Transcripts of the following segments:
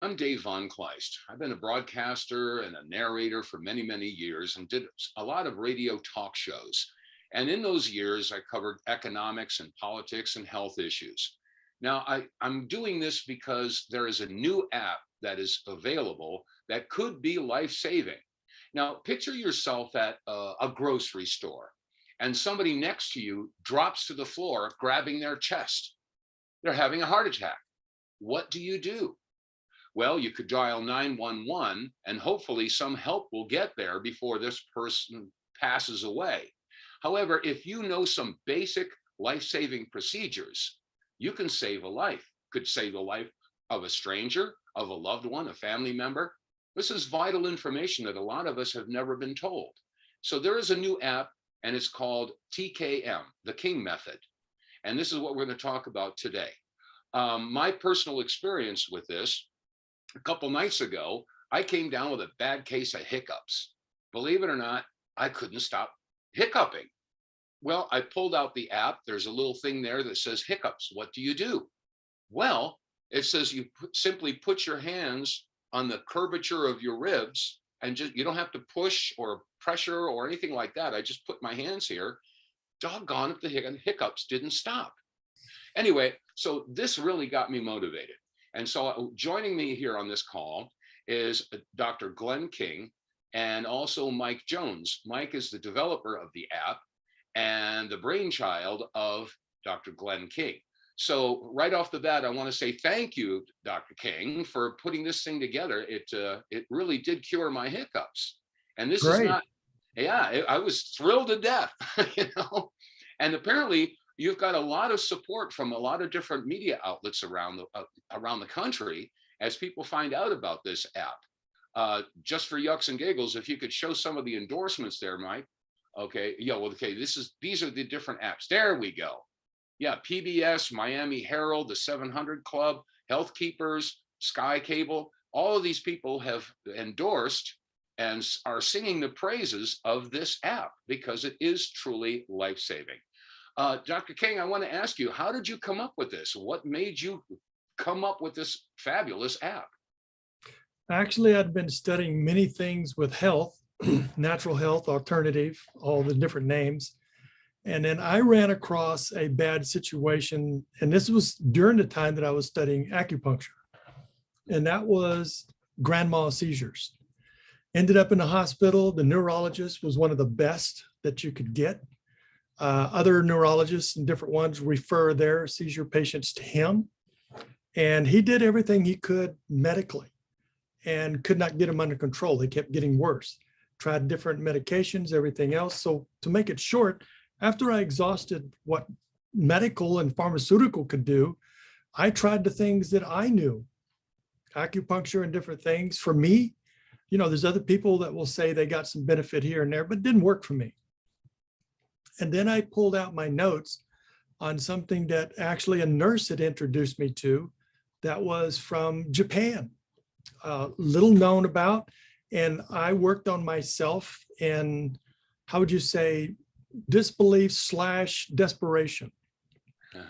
I'm Dave Von Kleist. I've been a broadcaster and a narrator for many, many years and did a lot of radio talk shows. And in those years, I covered economics and politics and health issues. Now, I'm doing this because there is a new app that is available that could be life-saving. Now, picture yourself at a grocery store and somebody next to you drops to the floor, grabbing their chest. They're having a heart attack. What do you do? Well, you could dial 911 and hopefully some help will get there before this person passes away. However, if you know some basic life-saving procedures, you can save a life. Could save the life of a stranger, of a loved one, a family member. This is vital information that a lot of us have never been told. So there is a new app and it's called TKM, the King Method. And this is what we're going to talk about today. My personal experience with this, a couple nights ago, I came down with a bad case of hiccups. Believe it or not, I couldn't stop hiccuping. Well, I pulled out the app. There's a little thing there that says hiccups. What do you do? Well, it says you simply put your hands on the curvature of your ribs and just, you don't have to push or pressure or anything like that. I just put my hands here. Doggone it, the hiccups didn't stop. Anyway, so this really got me motivated. And so joining me here on this call is Dr. Glenn King and also Mike Jones. Mike is the developer of the app and the brainchild of Dr. Glenn King. So right off the bat, I want to say thank you, Dr. King, for putting this thing together. It really did cure my hiccups. And this is Great. not, yeah, I was thrilled to death, you know. And apparently you've got a lot of support from a lot of different media outlets around the country as people find out about this app. Just for yucks and giggles, if you could show some of the endorsements there, Mike. Okay, yeah, well, okay, these are the different apps. There we go. Yeah, PBS, Miami Herald, the 700 Club, Health Keepers, Sky Cable, all of these people have endorsed and are singing the praises of this app because it is truly life-saving. Dr. King, I want to ask you, how did you come up with this? What made you come up with this fabulous app? Actually, I'd been studying many things with health, natural health, alternative, all the different names. And then I ran across a bad situation. And this was during the time that I was studying acupuncture. And that was grand mal seizures. Ended up in the hospital. The neurologist was one of the best that you could get. Other neurologists and different ones refer their seizure patients to him. And he did everything he could medically and could not get them under control. They kept getting worse. Tried different medications, everything else. So to make it short, after I exhausted what medical and pharmaceutical could do, I tried the things that I knew, acupuncture and different things. For me, you know, there's other people that will say they got some benefit here and there, but it didn't work for me. And then I pulled out my notes on something that actually a nurse had introduced me to that was from Japan, little known about. And I worked on myself and how would you say, disbelief / desperation.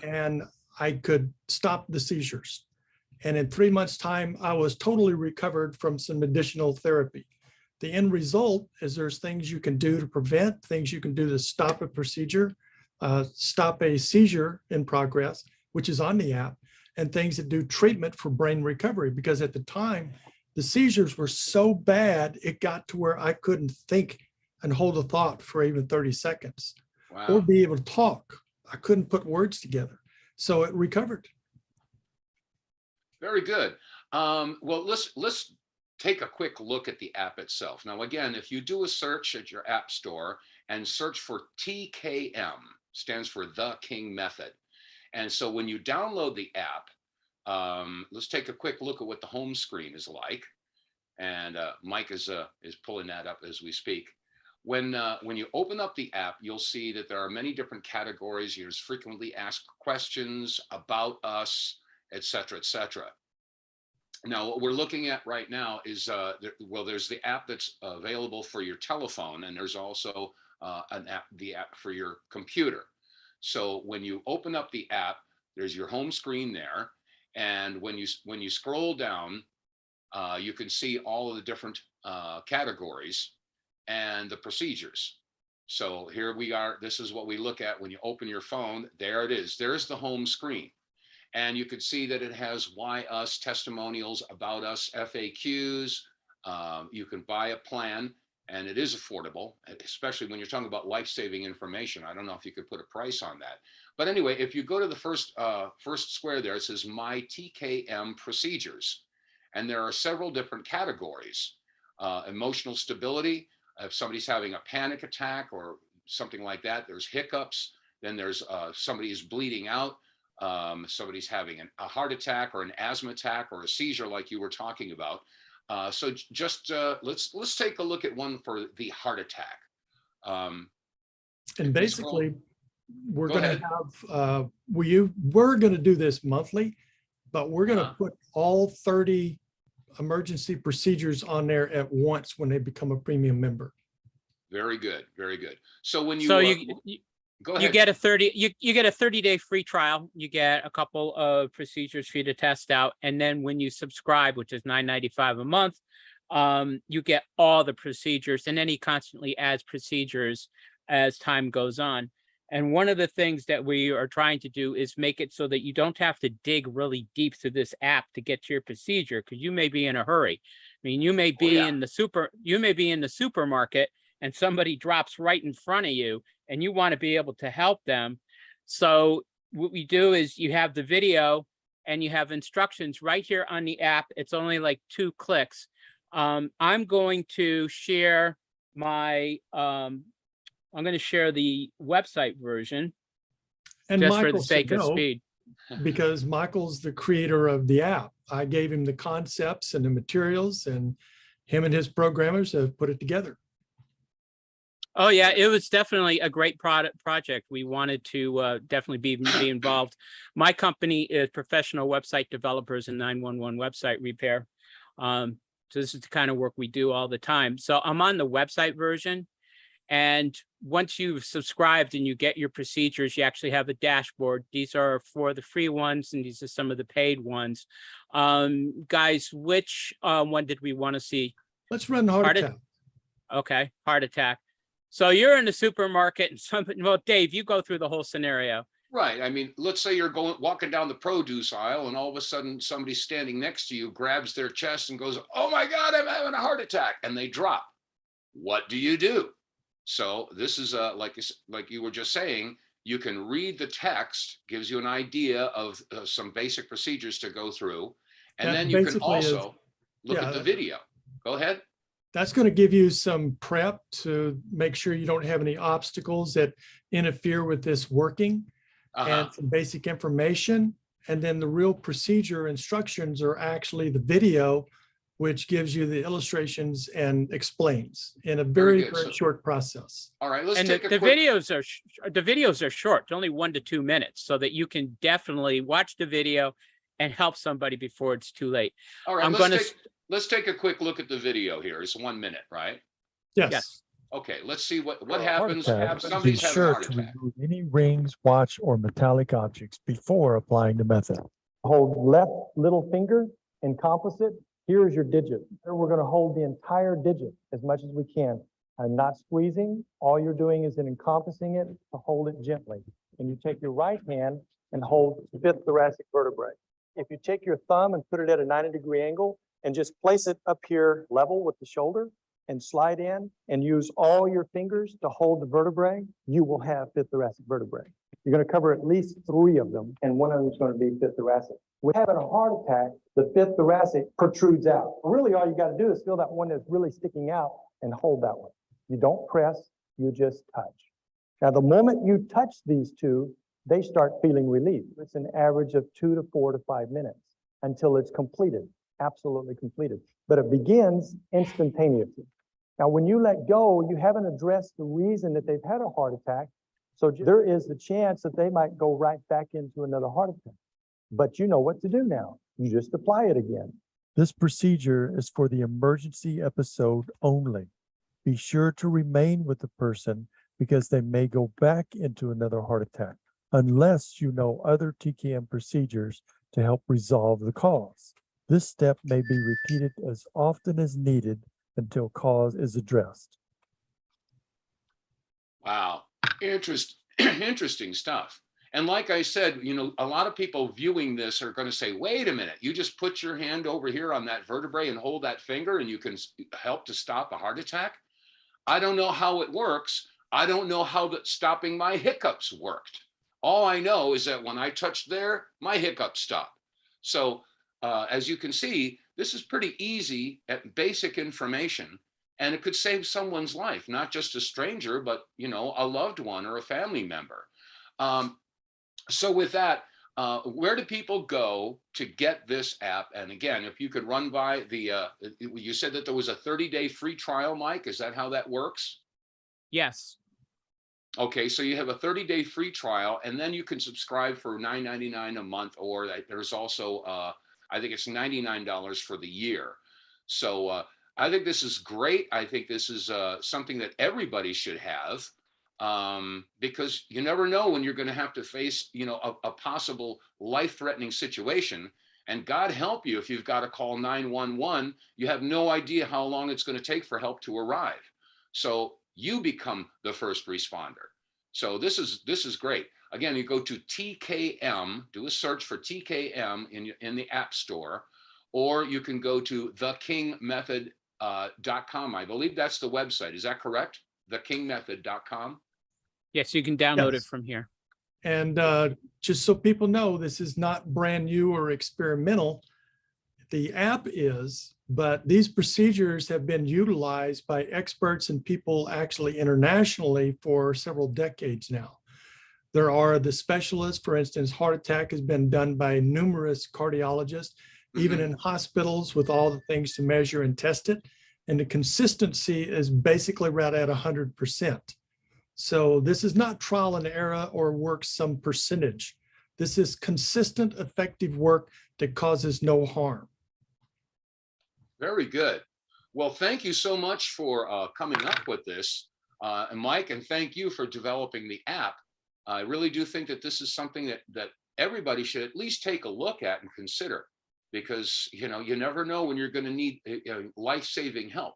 And I could stop the seizures. And in 3 months' time, I was totally recovered from some additional therapy. The end result is there's things you can do to prevent, things you can do to stop a procedure, stop a seizure in progress, which is on the app, and things that do treatment for brain recovery. Because at the time, the seizures were so bad, it got to where I couldn't think and hold a thought for even 30 seconds. Wow. Or be able to talk. I couldn't put words together. So it recovered. Very good. Well, let's take a quick look at the app itself. Now, again, if you do a search at your app store and search for TKM, stands for The King Method. And so when you download the app, let's take a quick look at what the home screen is like. And Mike is pulling that up as we speak. When you open up the app, you'll see that there are many different categories. There's frequently asked questions, about us, et cetera, et cetera. Now, what we're looking at right now is, there's the app that's available for your telephone, and there's also the app for your computer. So when you open up the app, there's your home screen there. And when you scroll down, You can see all of the different categories and the procedures. So here we are. This is what we look at when you open your phone. There it is. There's the home screen. And you can see that it has why us, testimonials, about us, FAQs. You can buy a plan, and it is affordable, especially when you're talking about life-saving information. I don't know if you could put a price on that. But anyway, if you go to the first square there, it says My TKM Procedures. And there are several different categories. Emotional stability, if somebody's having a panic attack or something like that, there's hiccups. Then there's somebody is bleeding out. Somebody's having a heart attack or an asthma attack or a seizure like you were talking about. So just let's take a look at one for the heart attack. And basically, we're Go going to ahead. have, we're going to do this monthly, but we're going to put all 30 emergency procedures on there at once when they become a premium member. Very good, very good. So when you, So go ahead. you get a 30-day free trial. You get a couple of procedures for you to test out, and then when you subscribe, which is $9.95 a month, you get all the procedures, and then he constantly adds procedures as time goes on. And one of the things that we are trying to do is make it so that you don't have to dig really deep through this app to get to your procedure, because you may be in a hurry. I mean, you may be in the supermarket and somebody drops right in front of you and you want to be able to help them. So what we do is you have the video and you have instructions right here on the app. It's only like 2 clicks. I'm going to share my I'm going to share the website version, And just Michael for the sake of should know, speed. because Michael's the creator of the app. I gave him the concepts and the materials, and him and his programmers have put it together. Oh yeah, it was definitely a great project. We wanted to definitely be involved. My company is Professional Website Developers and 911 Website Repair. So this is the kind of work we do all the time. So I'm on the website version. And once you've subscribed and you get your procedures, you actually have a dashboard. These are for the free ones, and these are some of the paid ones. Guys, which one did we want to see? Let's run the heart attack. Okay, heart attack. So you're in the supermarket and something. Well, Dave, you go through the whole scenario. Right. I mean, let's say you're walking down the produce aisle, and all of a sudden somebody standing next to you grabs their chest and goes, "Oh my God, I'm having a heart attack," and they drop. What do you do? So this is like you were just saying, you can read the text, gives you an idea of some basic procedures to go through. And then you can also look at the video. Go ahead. That's going to give you some prep to make sure you don't have any obstacles that interfere with this working, and some basic information. And then the real procedure instructions are actually the video, which gives you the illustrations and explains in a very short process. All right, let's take the videos are short, only 1 to 2 minutes, so that you can definitely watch the video and help somebody before it's too late. All right, let's take a quick look at the video here. It's 1 minute, right? Yes. Okay, let's see what happens if Be somebody's having a sure heart to attack. remove any rings, watch, or metallic objects before applying the method. Hold left little finger, encompass it. Here is your digit. Here we're going to hold the entire digit as much as we can. I'm not squeezing. All you're doing is encompassing it to hold it gently. And you take your right hand and hold the 5th thoracic vertebrae. If you take your thumb and put it at a 90-degree angle and just place it up here level with the shoulder and slide in and use all your fingers to hold the vertebrae, you will have 5th thoracic vertebrae. You're going to cover at least 3 of them, and one of them is going to be 5th thoracic. When having a heart attack, the 5th thoracic protrudes out. Really, all you got to do is feel that one that's really sticking out and hold that one. You don't press, you just touch. Now, the moment you touch these two, they start feeling relief. It's an average of 2 to 4 to 5 minutes until it's completed, absolutely completed. But it begins instantaneously. Now, when you let go, you haven't addressed the reason that they've had a heart attack. So there is the chance that they might go right back into another heart attack. But you know what to do now. You just apply it again. This procedure is for the emergency episode only. Be sure to remain with the person because they may go back into another heart attack unless you know other TKM procedures to help resolve the cause. This step may be repeated as often as needed until cause is addressed. Wow, interesting stuff. And like I said, you know, a lot of people viewing this are going to say, wait a minute, you just put your hand over here on that vertebrae and hold that finger and you can help to stop a heart attack. I don't know how it works. I don't know how stopping my hiccups worked. All I know is that when I touched there, my hiccups stopped. So as you can see, this is pretty easy at basic information, and it could save someone's life, not just a stranger, but, you know, a loved one or a family member. So with that, where do people go to get this app? And again, if you could run by you said that there was a 30-day free trial, Mike. Is that how that works? Yes. Okay, so you have a 30-day free trial, and then you can subscribe for $9.99 a month, or there's also, I think it's $99 for the year. So I think this is great. I think this is something that everybody should have. Because you never know when you're going to have to face, you know, a possible life-threatening situation. And God help you if you've got to call 911, you have no idea how long it's going to take for help to arrive. So you become the first responder. So this is great. Again, you go to TKM, do a search for TKM in the App Store, or you can go to thekingmethod.com. I believe that's the website. Is that correct? Thekingmethod.com. Yes, you can download it Yes. from here. And just so people know, this is not brand new or experimental. The app is, but these procedures have been utilized by experts and people actually internationally for several decades now. There are the specialists, for instance, heart attack has been done by numerous cardiologists, even in hospitals with all the things to measure and test it. And the consistency is basically right at 100%. So this is not trial and error or works some percentage. This is consistent, effective work that causes no harm. Very good. Well, thank you so much for coming up with this, and Mike, and thank you for developing the app. I really do think that this is something that everybody should at least take a look at and consider, because, you know, you never know when you're going to need life-saving help.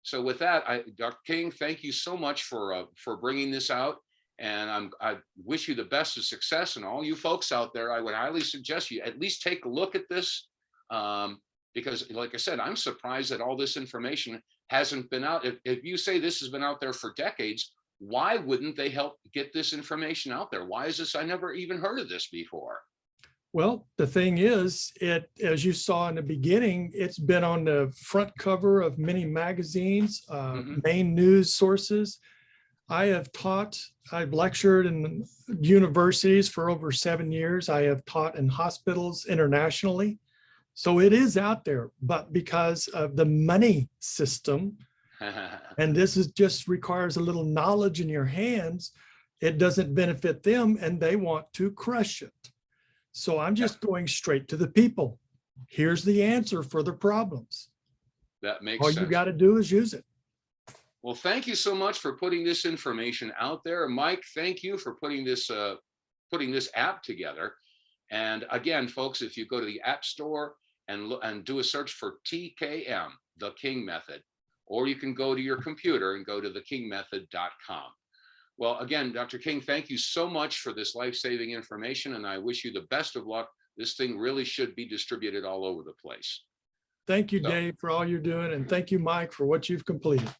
So with that, Dr. King, thank you so much for bringing this out, and I wish you the best of success. And all you folks out there, I would highly suggest you at least take a look at this, because, like I said, I'm surprised that all this information hasn't been out. If you say this has been out there for decades, why wouldn't they help get this information out there? Why is this? I never even heard of this before. Well, the thing is, as you saw in the beginning, it's been on the front cover of many magazines, main news sources. I've lectured in universities for over 7 years. I have taught in hospitals internationally. So it is out there, but because of the money system, and this is just requires a little knowledge in your hands, it doesn't benefit them and they want to crush it. So I'm just going straight to the people. Here's the answer for the problems. That makes All sense. you got to do is use it. Well, thank you so much for putting this information out there. Mike, thank you for putting this app together. And again, folks, if you go to the App Store and do a search for TKM, the King Method, or you can go to your computer and go to thekingmethod.com. Well, again, Dr. King, thank you so much for this life-saving information, and I wish you the best of luck. This thing really should be distributed all over the place. Thank you, Dave, for all you're doing. And thank you, Mike, for what you've completed.